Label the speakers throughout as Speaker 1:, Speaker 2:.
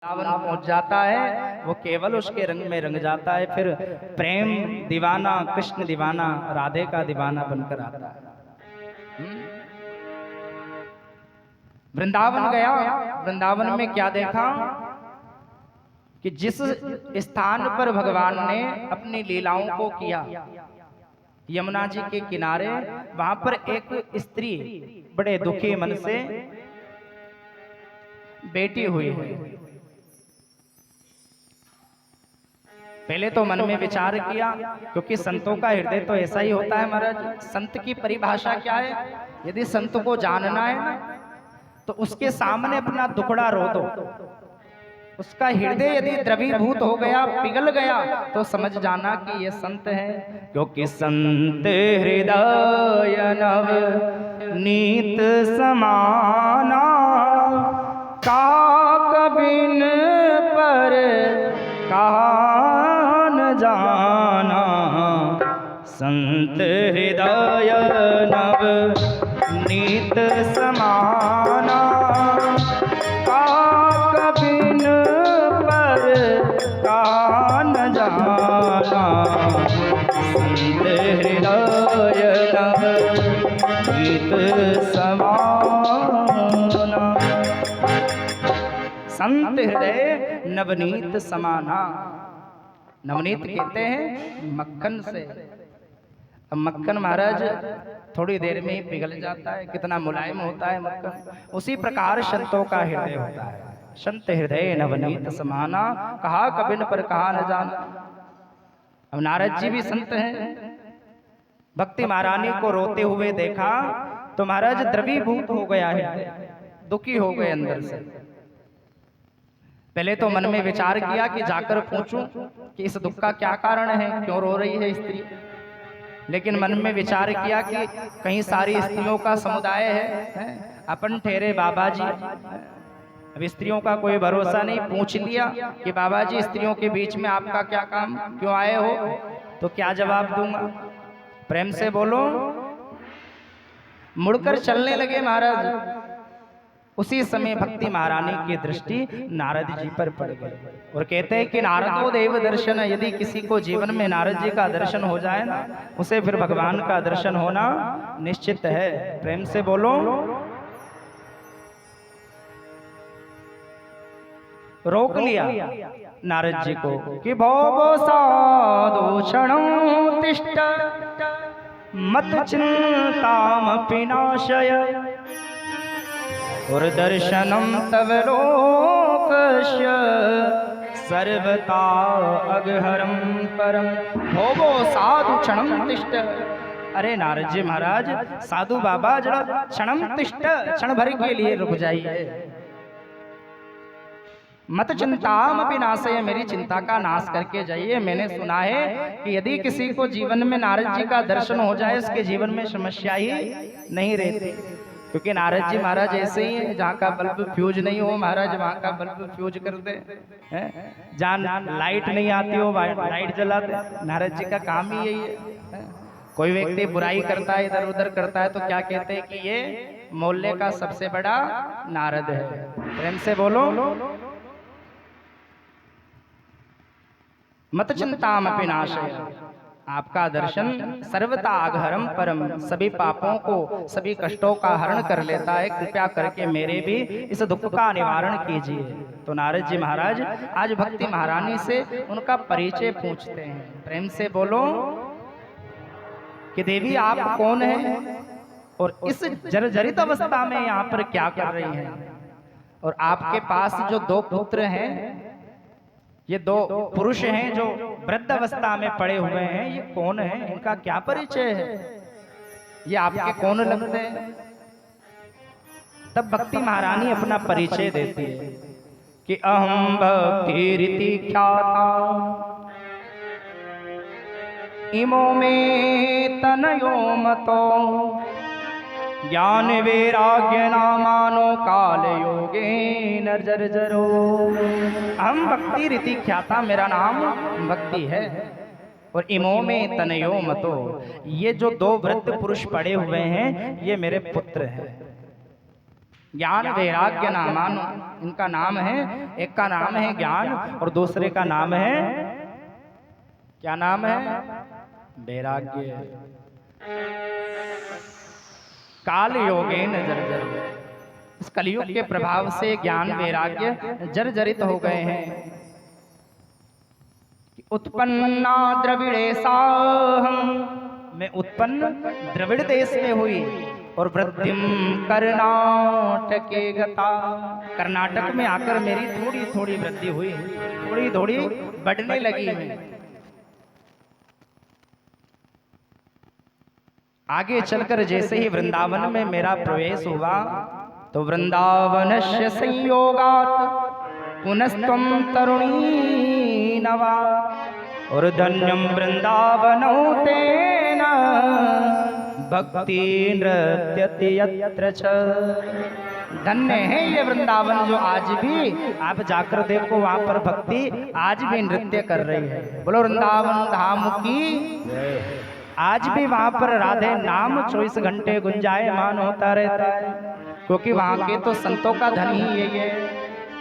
Speaker 1: वृंदावन पहुंच जाता है, वो केवल उसके रंग में रंग जाता है। फिर प्रेम दीवाना, कृष्ण दीवाना, राधे का दीवाना बनकर आता है। वृंदावन गया, वृंदावन में क्या देखा कि जिस स्थान पर भगवान ने अपनी लीलाओं को किया, यमुना जी के किनारे, वहां पर एक स्त्री बड़े दुखी मन से बैठी हुई है। पहले तो मन में विचार किया, क्योंकि संतों का हृदय तो ऐसा ही होता है महाराज। संत की परिभाषा क्या है? यदि संत को जानना है ना, तो उसके सामने अपना दुखड़ा रो दो। उसका हृदय यदि द्रवीभूत हो गया, पिघल गया, तो समझ जाना कि ये संत है। क्योंकि संत हृदय नव नीत समाना, का कबिन पर कान जाना। संत हृदय नव नीत समाना, का कबिन पर कान जाना। संत हृदय नव नीत समाना। संत हृदय नवनीत समाना। नवनीत कहते हैं मक्खन से। अब मक्खन महाराज थोड़ी देर में ही पिघल जाता है, कितना मुलायम होता है मक्खन। उसी प्रकार संतों का हृदय होता है। संत हृदय नवनीत समाना, कहा कबिन पर कहा न जाना। अब नारद जी भी संत हैं। भक्ति महारानी को रोते हुए देखा तो महाराज द्रवीभूत हो गया है, दुखी हो गए अंदर से। पहले तो मन में विचार किया कि जाकर पूछूं कि इस दुख का क्या कारण है, क्यों रो रही है स्त्री। लेकिन मन में विचार किया कि कहीं सारी स्त्रियों का समुदाय है, अपन ठहरे बाबा जी। अब स्त्रियों का कोई भरोसा नहीं। पूछ लिया कि बाबा जी स्त्रियों के बीच में आपका क्या काम, क्यों आए हो, तो क्या जवाब दूंगा? प्रेम से बोलो। मुड़कर चलने लगे महाराज। उसी समय भक्ति महारानी की दृष्टि नारद जी पर पड़ गई और कहते हैं कि नारदो देव दर्शन। यदि किसी को जीवन में नारद जी का दर्शन हो जाए ना, उसे फिर भगवान का दर्शन होना निश्चित है। प्रेम से बोलो। रोक लिया नारद जी को कि भो साधु क्षणं तिष्ठ मत चिंतामपि नाशय और दर्शनम तव लोकस्य सर्वथा अगहरम परम। भोगो साधु क्षणम तिष्ठ। अरे नारद जी महाराज, साधु बाबा जरा क्षणम तिष्ठ, क्षण भर के लिए रुक जाइए। मत चिंताम अपि नाशय, मेरी चिंता का नाश करके जाइए। मैंने सुना है कि यदि किसी को जीवन में नारद जी का दर्शन हो जाए, उसके जीवन में समस्या ही नहीं रहती। क्योंकि नारद जी महाराज ऐसे ही है, जहाँ का बल्ब फ्यूज नहीं हो महाराज वहाँ का बल्ब फ्यूज कर दे। जहाँ लाइट नहीं आती हो लाइट जला दे। नारद जी का काम ही यही है। कोई व्यक्ति बुराई करता है, इधर उधर करता है, तो क्या कहते हैं कि ये मोहल्ले का सबसे बड़ा नारद है। प्रेम से बोलो। मत चिंतामपि नाशय, आपका दर्शन सर्वथा अघहरम परम, सभी पापों को, सभी कष्टों का हरण कर लेता है। कृपया करके मेरे भी इस दुख का निवारण कीजिए। तो नारद जी महाराज आज भक्ति महारानी से उनका परिचय पूछते हैं। प्रेम से बोलो कि देवी आप कौन हैं और इस जर्जरित अवस्था में यहाँ पर क्या कर रही हैं, और आपके पास जो दो पुत्र हैं, ये दो पुरुष हैं जो वृद्ध अवस्था में पड़े हुए हैं, ये कौन है, इनका क्या परिचय है, ये आपके कौन लगते हैं? तब भक्ति महारानी अपना परिचय देती है कि अहम भक्ति रीति ख्याता इमो में तनयो मतो ज्ञान वैराग्य नामानो काल योगे नर्जरो। हम भक्ति रीति ख्याता, मेरा नाम भक्ति है, और इमो में तनयो मतो, ये जो दो वृद्ध पुरुष पड़े हुए हैं ये मेरे पुत्र हैं। ज्ञान वैराग्य नामान, इनका नाम है, एक का नाम है ज्ञान और दूसरे का नाम है, क्या नाम है? वैराग्य। काल योगेन जर्जर, इस कलयुग के प्रभाव से ज्ञान वैराग्य जर्जरित हो गए हैं। उत्पन्ना द्रविड़ेशाहम, मैं उत्पन्न द्रविड़ देश में हुई और वृद्धिम कर्नाटके गता, कर्नाटक में आकर मेरी थोड़ी थोड़ी वृद्धि हुई, थोड़ी थोड़ी बढ़ने लगी मैं। आगे चलकर जैसे ही वृंदावन में मेरा प्रवेश हुआ तो वृंदावनस्य संयोगात् पुनस्त्वं तरुणी नवा, और धन्यम वृंदावनौ तेन भक्ति नृत्यति यत्र च। धन्य है ये वृंदावन जो आज भी आप जाकर देखो, वहां पर भक्ति आज भी नृत्य कर रही है। बोलो वृंदावन धाम की। आज भी वहां पर राधे नाम 24 घंटे गुंजायमान होता रहता है, क्योंकि वहां के तो संतों का धन ही यही है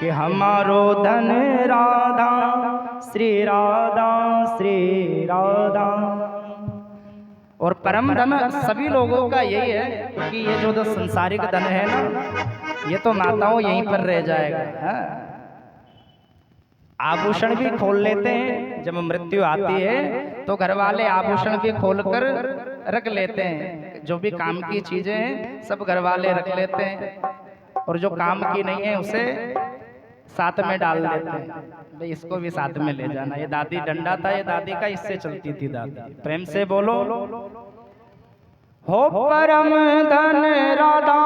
Speaker 1: कि हमारो धन राधा श्री राधा श्री राधा। और परम धन सभी लोगों का यही है, क्योंकि ये जो संसारिक धन है ना, ये तो माताओं यहीं पर रह जाएगा। हाँ? आभूषण भी खोल लेते हैं, जब मृत्यु आती है तो घर वाले आभूषण भी खोलकर रख लेते हैं। जो भी काम की चीजें हैं सब घर वाले रख लेते हैं, और जो काम की नहीं है उसे साथ में डाल देते हैं, भाई इसको भी साथ में ले जाना। ये दादी डंडा था, ये दादी का, इससे चलती थी दादी। प्रेम से बोलो हो परम धन राधा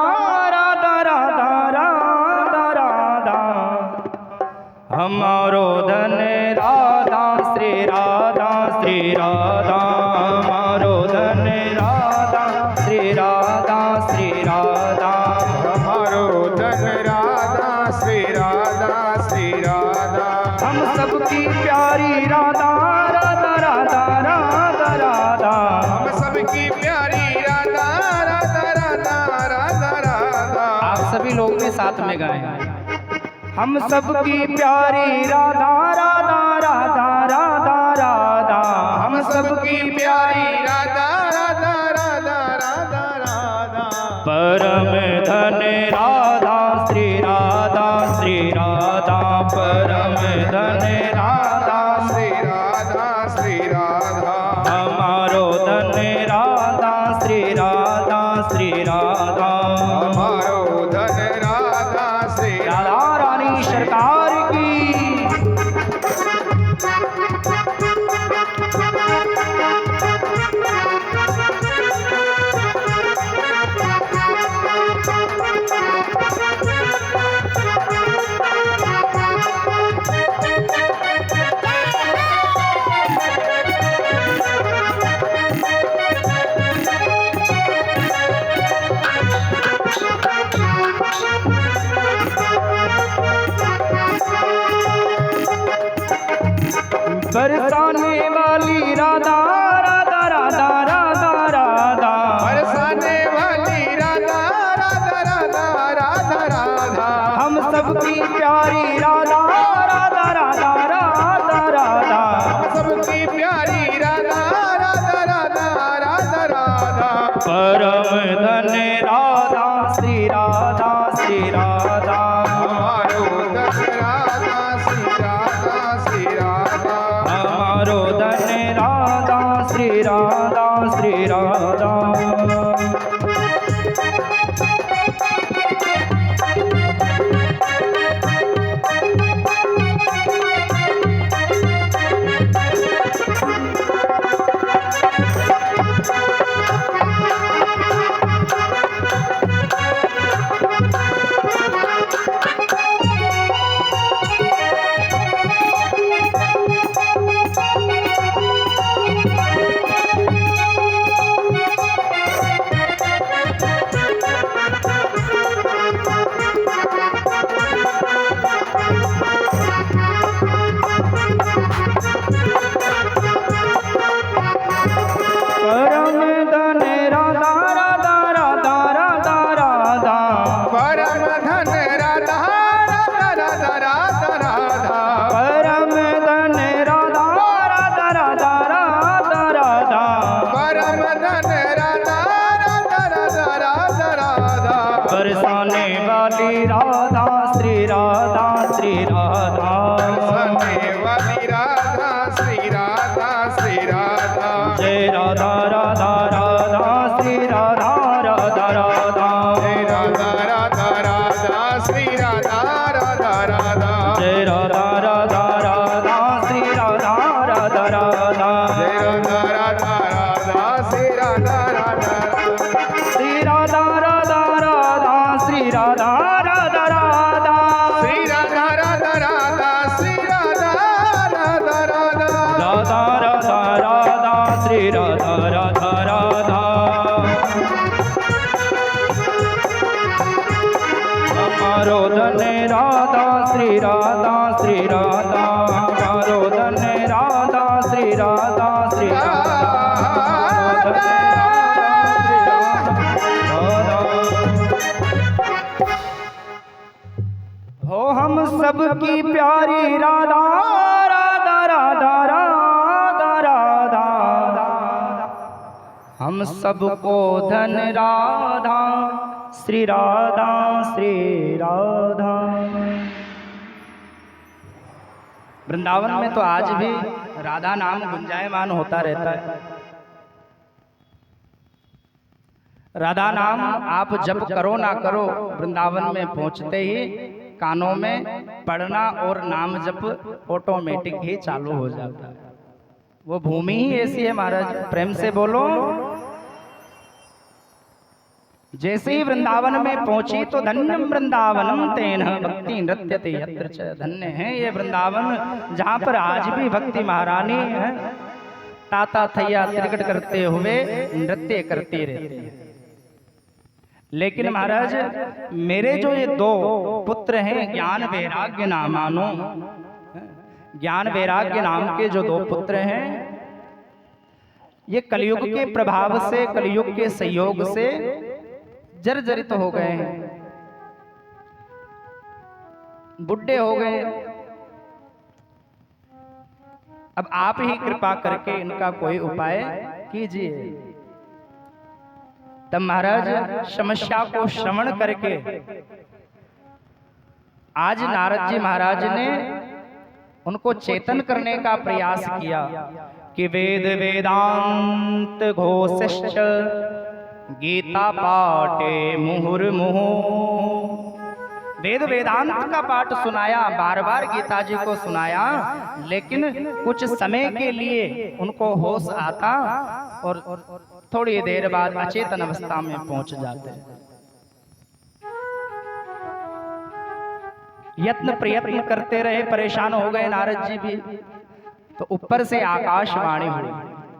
Speaker 1: राधा राधा राधा राधा, हमारो धन राधा श्री राधा श्री राधा, हमारो धन राधा श्री राधा श्री राधा,
Speaker 2: हमारो धन राधा श्री राधा श्री राधा।
Speaker 1: हम सबकी प्यारी राधा राधा राधा राधा राधा,
Speaker 2: हम सबकी प्यारी राधा राधा राधा राधा राधा।
Speaker 1: आप सभी लोग भी साथ में गाएं। हम सबकी प्यारी राधा राधा राधा राधा राधा,
Speaker 2: हम सबकी प्यारी राधा राधा राधा राधा राधा।
Speaker 1: परम धन राधा श्री राधा श्री राधा, परम धन राधा
Speaker 2: श्री राधा श्री राधा,
Speaker 1: हमारो धन राधा श्री राधा श्री राधा,
Speaker 2: हमारो धन राधा श्री
Speaker 1: राधा रानी सरकार की। बरसाने वाली राधा राधा राधा राधा राधा,
Speaker 2: बरसाने वाली राधा राधा राधा राधा राधा।
Speaker 1: हम सबकी प्यारी राधा राधा राधा राधा राधा,
Speaker 2: हम सबकी प्यारी राधा राधा राधा राधा राधा।
Speaker 1: परम धन राधा श्री राधा श्री राधा,
Speaker 2: हमारो धन राधा श्री राधा श्री राधा,
Speaker 1: हमारो राधा
Speaker 2: दर्शने वाली राधा श्री राधा श्री राधा।
Speaker 1: जय राधा राधा राधा श्री राधा राधा राधा।
Speaker 2: जय राधा राधा राधा श्री राधा राधा राधा।
Speaker 1: जय राधा राधा राधा श्री राधा राधा राधा।
Speaker 2: जय राधा राधा राधा श्री राधा राधा राधा।
Speaker 1: श्री राधा राधा राधा श्री राधा राधा राधा।
Speaker 2: श्री राधा राधा राधा श्री राधा राधा राधा।
Speaker 1: राधा राधा राधा श्री राधा राधा राधा। हमारो धन्य राधा श्री राधा श्री राधा। हमारो धन्य राधा श्री राधा श्री राधा। हमारो धन्य राधा श्री राधा राधा। हो हम सबकी प्यारी राधा राधा राधा राधा राधा। हम सबको धन राधा श्री राधा श्री राधा। वृंदावन में तो आज भी राधा नाम गुंजायमान होता रहता है। राधा नाम आप जप करो ना करो, वृंदावन में पहुंचते ही कानों में पढ़ना और नाम जप ऑटोमेटिक ही चालू हो जाता है। वो भूमि ही ऐसी है महाराज, प्रेम से बोलो। जैसे ही वृंदावन में पहुंची तो धन्यम वृंदावनम तेन भक्ति नृत्यते यत्र च। धन्य है ये वृंदावन जहाँ पर आज भी भक्ति महारानी है ताता थैया त्रिकट करते हुए नृत्य करती रहती है। लेकिन महाराज मेरे जो ये दो पुत्र हैं ज्ञान वैराग्य नामानो, ज्ञान वैराग्य नाम के जो दो पुत्र हैं ये कलयुग के प्रभाव से, कलयुग के सहयोग से जर्जरित हो गए हैं, बुढ़े हो गए। अब आप ही कृपा करके इनका कोई उपाय कीजिए। तब महाराज समस्या को श्रवण करके आज नारद जी महाराज ने उनको चेतन करने का प्रयास किया कि वेद वेदांत घोषश्च गीता पाठे मुहुर्मुहु। वेद वेदांत का पाठ सुनाया, बार बार गीता जी को सुनाया, लेकिन कुछ समय के लिए उनको होश आता और थोड़ी देर बाद अचेतन अवस्था में पहुंच जाते हैं। यत्न प्रयत्न करते रहे, परेशान हो गए नारद जी भी। तो ऊपर से आकाशवाणी हुई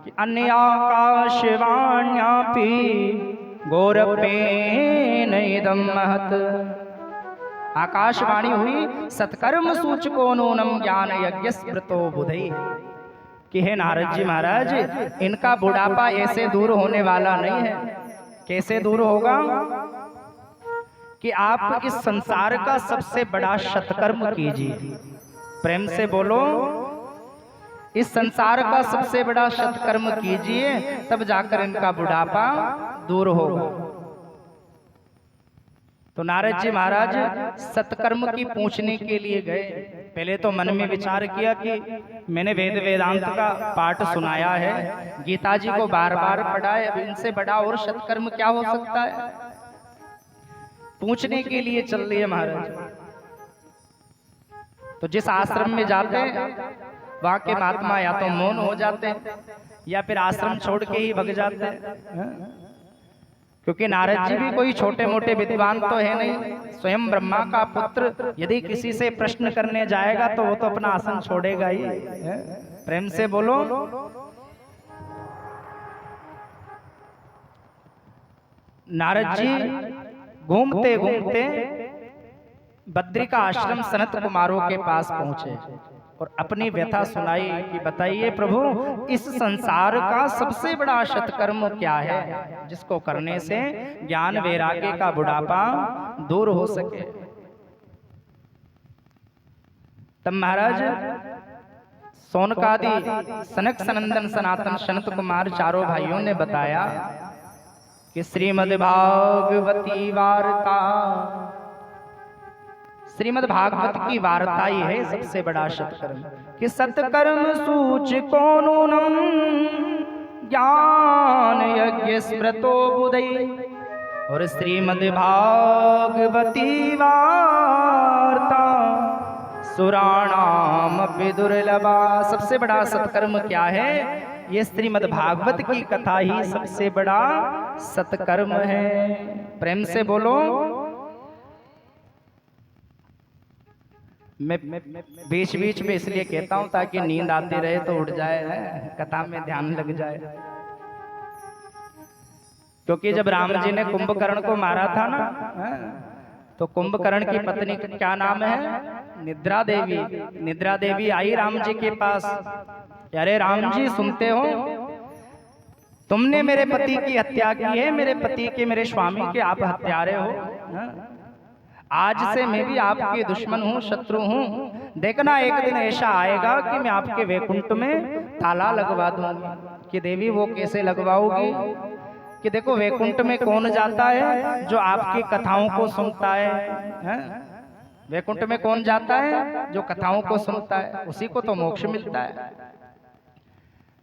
Speaker 1: कि अन्य आकाशवाण्यापि गौरपेन इदं महत्। आकाशवाणी हुई सत्कर्म सूचको नूनम ज्ञान यज्ञ स्मृतो बुधै। कि हे नारद जी महाराज, इनका बुढ़ापा ऐसे दूर होने वाला नहीं है। कैसे दूर होगा? कि आप इस संसार का सबसे बड़ा सत्कर्म कीजिए। प्रेम से बोलो, इस संसार का सबसे बड़ा सत्कर्म कीजिए, तब जाकर इनका बुढ़ापा दूर होगा। तो नारद जी महाराज सत्कर्म की पूछने के लिए गए। पहले तो मन में विचार किया कि मैंने वेद वेदांत का पाठ सुनाया है, गीता जी को बार बार पढ़ा है, अब इनसे बड़ा और सत्कर्म क्या हो सकता है। पूछने के लिए चल रही है महाराज। तो जिस आश्रम में जाते हैं वहां के महात्मा या तो मौन हो जाते हैं या फिर आश्रम छोड़ के ही भग जाते हैं। क्योंकि नारद जी भी कोई छोटे मोटे विद्वान तो है नहीं, स्वयं ब्रह्मा का पुत्र यदि किसी से प्रश्न करने जाएगा तो वो तो अपना आसन छोड़ेगा ही। प्रेम से बोलो। नारद जी घूमते घूमते बद्री का आश्रम सनत कुमारों के पास पहुंचे और अपनी व्यथा सुनाई कि बताइए प्रभु, इस संसार का सबसे बड़ा सत्कर्म क्या है जिसको करने से ज्ञान वैराग्य का बुढ़ापा दूर हो सके। तब महाराज सोनकादि सनक सनंदन सनातन सनत कुमार चारों भाइयों ने बताया कि श्रीमद् भागवती वार्ता श्रीमद् भागवत की वार्ता ही है सबसे बड़ा सत्कर्म। कि सत्कर्म सूच को नूनम ज्ञान यज्ञ स्मृतो बुधई। और श्रीमद् भागवती वार्ता सुराणाम अपि दुर्लभा। सबसे बड़ा सत्कर्म क्या है? ये श्रीमद् भागवत की कथा ही सबसे बड़ा सत्कर्म है। प्रेम से बोलो। मैं बीच बीच में इसलिए कहता हूं ताकि नींद आती रहे तो उठ जाए, कथा में ध्यान लग जाए। क्योंकि जब राम जी ने कुंभकर्ण को मारा था ना, तो कुंभकर्ण की पत्नी का क्या नाम है? निद्रा देवी। निद्रा देवी आई राम जी के पास, अरे राम जी सुनते हो, तुमने मेरे पति की हत्या की है, मेरे पति के, मेरे स्वामी के आप हत्यारे हो। आज से मैं भी आपके दुश्मन हूँ, शत्रु हूँ। देखना एक दिन ऐसा आएगा कि मैं आपके वैकुंठ में ताला लगवा दूंगी। कि देवी वो कैसे लगवाओगी? कि देखो वैकुंठ में कौन जाता है? जो आपकी कथाओं को सुनता है। वैकुंठ में कौन जाता है? जो कथाओं को सुनता है, उसी को तो मोक्ष मिलता है।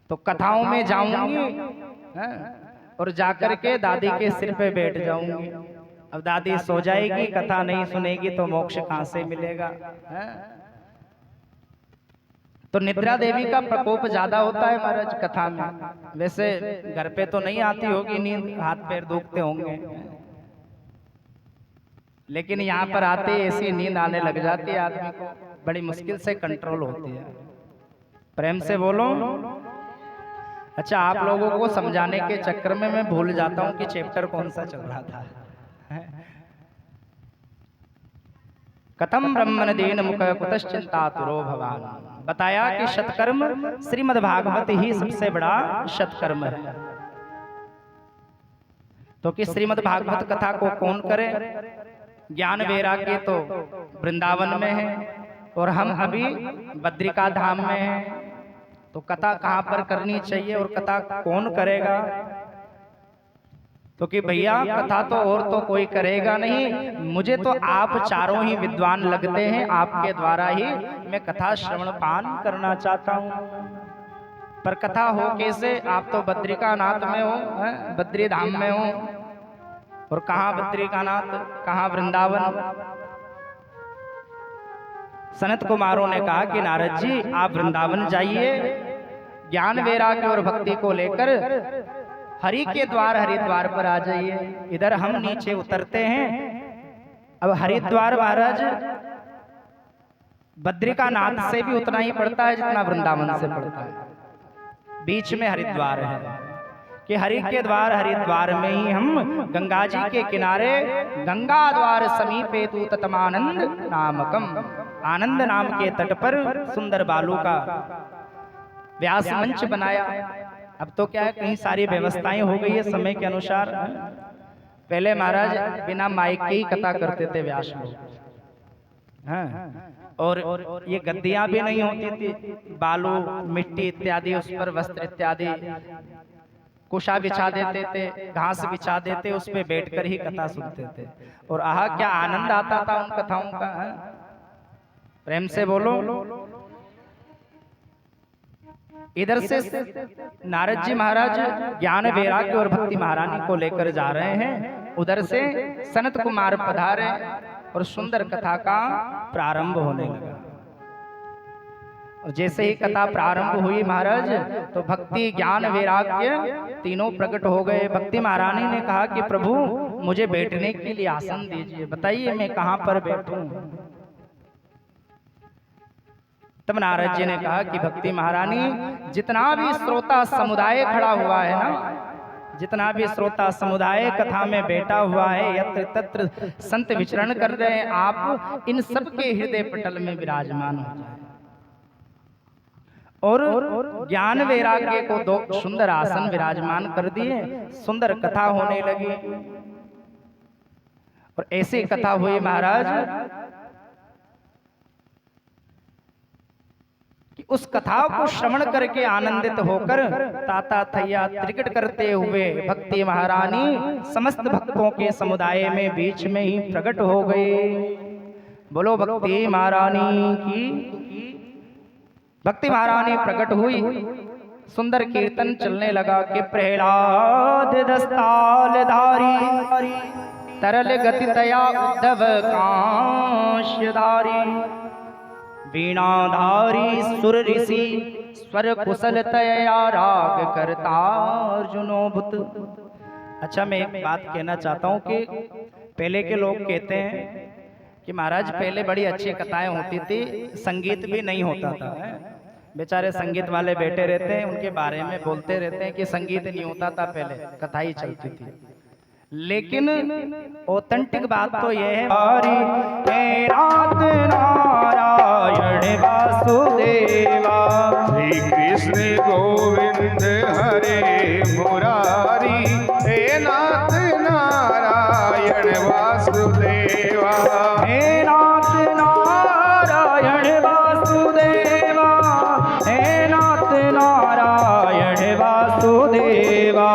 Speaker 1: तो कथाओं में जाऊंगी और जाकर के दादी के सिर पे बैठ जाऊंगी। अब दादी सो जाएगी, कथा नहीं सुनेगी तो मोक्ष कहां से मिलेगा? तो निद्रा देवी का प्रकोप ज्यादा होता है महाराज कथा में। वैसे घर पे तो नहीं आती होगी नींद, हाथ पैर दुखते होंगे, लेकिन यहाँ पर आते ऐसी नींद आने लग जाती है आदमी को, बड़ी मुश्किल से कंट्रोल होती है। प्रेम से बोलो। अच्छा, आप लोगों को समझाने के चक्कर में मैं भूल जाता हूँ कि चैप्टर कौन सा चल रहा था। कथम ब्रह्मण दीन मुख कुतश्चिंतातुरो भवान। बताया कि सत्कर्म श्रीमद् भागवत ही सबसे बड़ा सत्कर्म है। तो कि श्रीमद् भागवत कथा को कौन करे? ज्ञान वैराग्य तो वृंदावन में है और हम अभी बद्रिका धाम में हैं। तो कथा कहाँ पर करनी चाहिए और कथा कौन करेगा? तो कि भैया कथा तो और तो कोई करेगा नहीं, मुझे तो आप चारों ही विद्वान लगते हैं, आपके द्वारा ही मैं कथा श्रवण पान करना चाहता हूँ। पर कथा हो कैसे? आप तो बद्रिका नाथ में हो, बद्री धाम में हो, और कहाँ बद्रिका नाथ, कहाँ वृंदावन। सनत कुमारों ने कहा कि नारद जी आप वृंदावन जाइए, ज्ञान वैराग्य और भक्ति को लेकर हरि के द्वार हरिद्वार पर आ जाइए। इधर हम नीचे उतरते हैं। अब हरिद्वार महाराज बद्रिका नाथ से भी उतना ही पड़ता है जितना वृंदावन से पड़ता है। बीच में हरिद्वार है कि हरि के द्वार हरिद्वार में ही हम गंगा जी के किनारे गंगा द्वार समीपे तू ततमानंद नामकम, आनंद नाम के तट पर सुंदर बालू का व्यास मंच बनाया। अब तो क्या है, कहीं सारी व्यवस्थाएं हो गई है समय के अनुसार। पहले महाराज बिना माइक के ही कथा करते थे व्यास लोग, और ये गद्दियां भी नहीं होती थी, बालू मिट्टी इत्यादि उस पर वस्त्र इत्यादि कुशा बिछा देते थे, घास बिछा देते, उस पे बैठकर ही कथा सुनते थे। और आहा क्या आनंद आता था उन कथाओं का। प्रेम से बोलो। इधर से नारद जी महाराज ज्ञान वैराग्य और भक्ति महारानी को लेकर जा रहे हैं, उधर से सनत कुमार पधारे और सुंदर कथा का प्रारंभ होने लगा। और जैसे ही कथा प्रारंभ हुई महाराज, तो भक्ति ज्ञान वैराग्य तीनों प्रकट हो गए। भक्ति महारानी ने कहा कि प्रभु मुझे बैठने के लिए आसन दीजिए, बताइए मैं कहाँ पर बैठूं। तब नारद जी ने कहा कि भक्ति महारानी जितना भी श्रोता समुदाय खड़ा हुआ है ना, जितना भी श्रोता समुदाय कथा में बैठा हुआ है, यत्र तत्र संत विचरण कर रहे हैं, आप इन सबके हृदय पटल में विराजमान हो जाए। और ज्ञान वैराग्य को दो सुंदर आसन विराजमान कर दिए, सुंदर कथा होने लगी। और ऐसी कथा हुई महाराज कि उस कथा को श्रवण करके आनंदित होकर ताता थैया त्रिकट करते हुए भक्ति महारानी समस्त भक्तों के समुदाय में बीच में ही प्रकट हो गई। बोलो भक्ति महारानी की। भक्ति महारानी प्रकट हुई, सुंदर कीर्तन चलने लगा कि प्रहलाद दस्ताल धारी, तरल गति तया उद्धव कांश्यधारी, वीणाधारी सुर ऋषि स्वर कुशल तया राग करता अर्जुनोभुत। अच्छा, मैं एक बात कहना चाहता हूँ कि पहले के लोग कहते हैं कि महाराज पहले बड़ी अच्छी कथाएं होती थी, संगीत भी नहीं होता था। बेचारे संगीत वाले बैठे रहते हैं, उनके बारे में बोलते रहते हैं कि संगीत नहीं होता था, पहले कथा ही चलती थी। लेकिन ऑथेंटिक बात तो यह है, हे नाथ नारायण वासुदेवा,
Speaker 2: श्री कृष्ण गोविंद हरे मुरारी, हे नाथ नारायण वासुदेवा,
Speaker 1: हे नाथ नारायण वासुदेवा, हे नाथ नारायण वासुदेवा,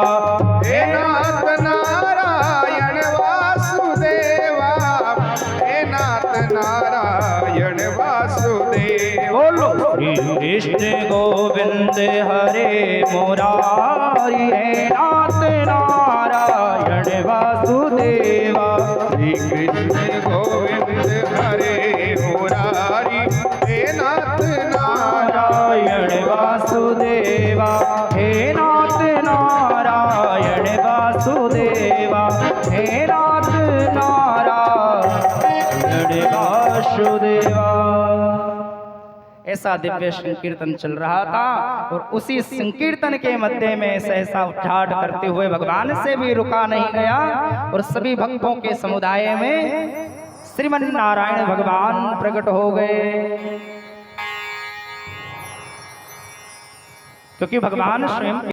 Speaker 2: हे नाथ नारायण वासुदेवा, हे नाथ नारायण वासुदेवा।
Speaker 1: बोलो श्री कृष्ण गोविंद हरे मुरारी, हे नाथ नारायण वासुदेवा,
Speaker 2: श्री कृष्ण गोविंद हरे मुरारी, हे नाथ
Speaker 1: नारायण वासुदेवा, हे नाथ नारायण वासुदेवा, हे नाथ नारायण वासुदेवा। ऐसा दिव्य संकीर्तन चल रहा था, और उसी संकीर्तन के मध्य में सहसा उठाट करते हुए भगवान से भी रुका नहीं गया, और सभी भक्तों के समुदाय में श्रीमन नारायण भगवान प्रकट हो गए। क्योंकि भगवान स्वयं